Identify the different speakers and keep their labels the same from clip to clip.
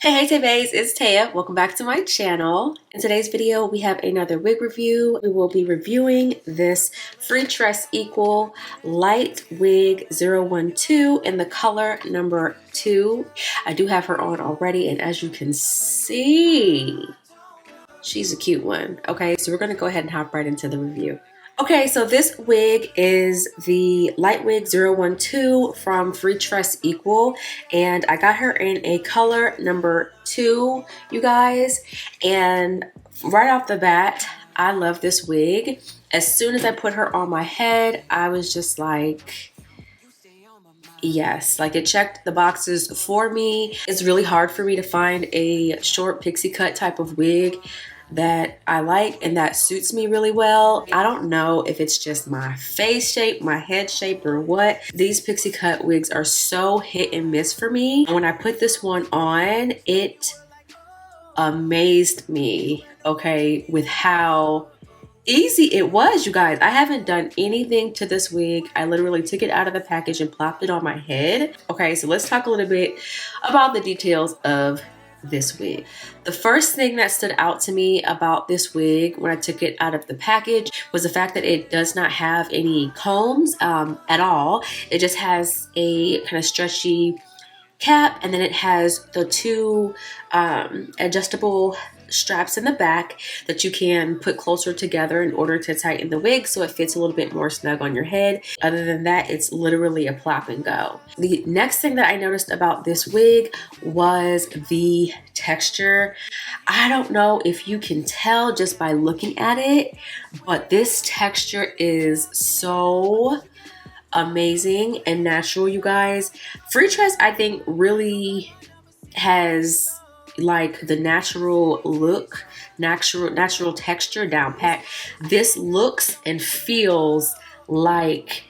Speaker 1: Hey Tays, it's Taya. Welcome back to my channel. In today's video, we have another wig review. We will be reviewing this Freetress Equal Lite Wig 012 in the color number 2. I do have her on already, and as you can see, she's a cute one. Okay, so we're going to go ahead and hop right into the review. Okay, so this wig is the Lite Wig 012 from Freetress Equal, and I got her in a color number 2, you guys. And right off the bat, I love this wig. As soon as I put her on my head, I was just like, yes, like it checked the boxes for me. It's really hard for me to find a short pixie cut type of wig that I like and that suits me really well. I don't know if it's just my face shape, my head shape, or what. These pixie cut wigs are so hit and miss for me. When I put this one on, it amazed me, okay, with how easy it was, you guys. I haven't done anything to this wig. I literally took it out of the package and plopped it on my head. Okay, so let's talk a little bit about the details of this wig. The first thing that stood out to me about this wig when I took it out of the package was the fact that it does not have any combs at all. It just has a kind of stretchy cap, and then it has the two adjustable straps in the back that you can put closer together in order to tighten the wig so it fits a little bit more snug on your head. Other than that, it's literally a plop and go. The next thing that I noticed about this wig was the texture. I don't know if you can tell just by looking at it, but this texture is so amazing and natural, you guys. Freetress, I think, really has like the natural look, natural texture down pat. This looks and feels like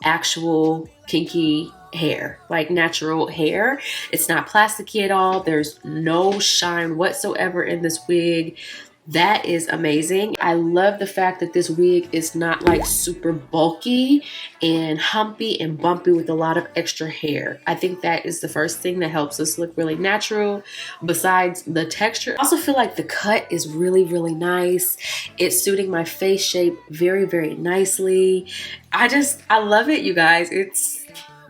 Speaker 1: actual kinky hair, like natural hair. It's not plasticky at all. There's no shine whatsoever in this wig. That is amazing. I love the fact that this wig is not like super bulky and humpy and bumpy with a lot of extra hair. I think that is the first thing that helps us look really natural besides the texture. I also feel like the cut is really, really nice. It's suiting my face shape very, very nicely. I love it, you guys. It's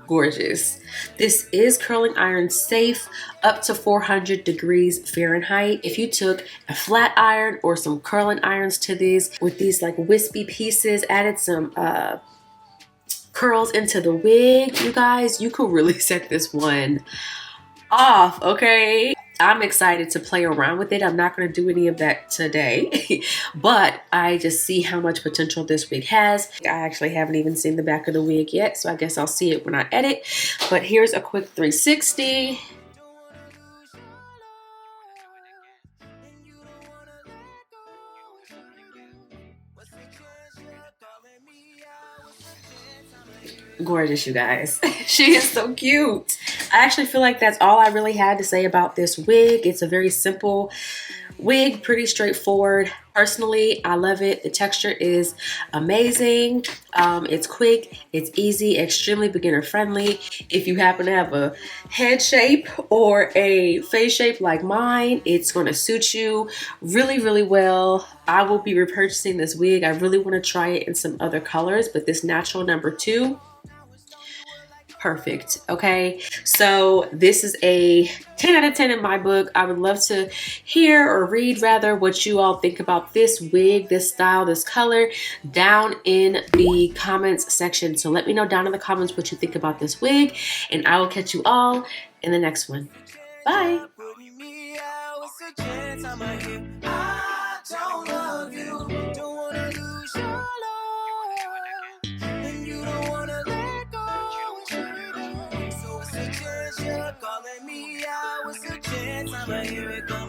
Speaker 1: gorgeous. This is curling iron safe up to 400 degrees Fahrenheit. If you took a flat iron or some curling irons to these with these like wispy pieces, added some curls into the wig, you guys, you could really set this one off, okay? I'm excited to play around with it. I'm not going to do any of that today, but I just see how much potential this wig has. I actually haven't even seen the back of the wig yet, so I guess I'll see it when I edit. But here's a quick 360. Gorgeous, you guys. She is so cute. I actually feel like that's all I really had to say about this wig. It's a very simple wig, pretty straightforward. Personally, I love it. The texture is amazing. It's quick, it's easy, extremely beginner friendly. If you happen to have a head shape or a face shape like mine, it's going to suit you really, really well. I will be repurchasing this wig. I really want to try it in some other colors, but this natural number 2, perfect. Okay, so this is a 10 out of 10 in my book. I would love to hear or read rather what you all think about this wig, this style, this color down in the comments section. So let me know down in the comments what you think about this wig, and I will catch you all in the next one. Bye. Calling me out, what's the chance I'ma hear it go?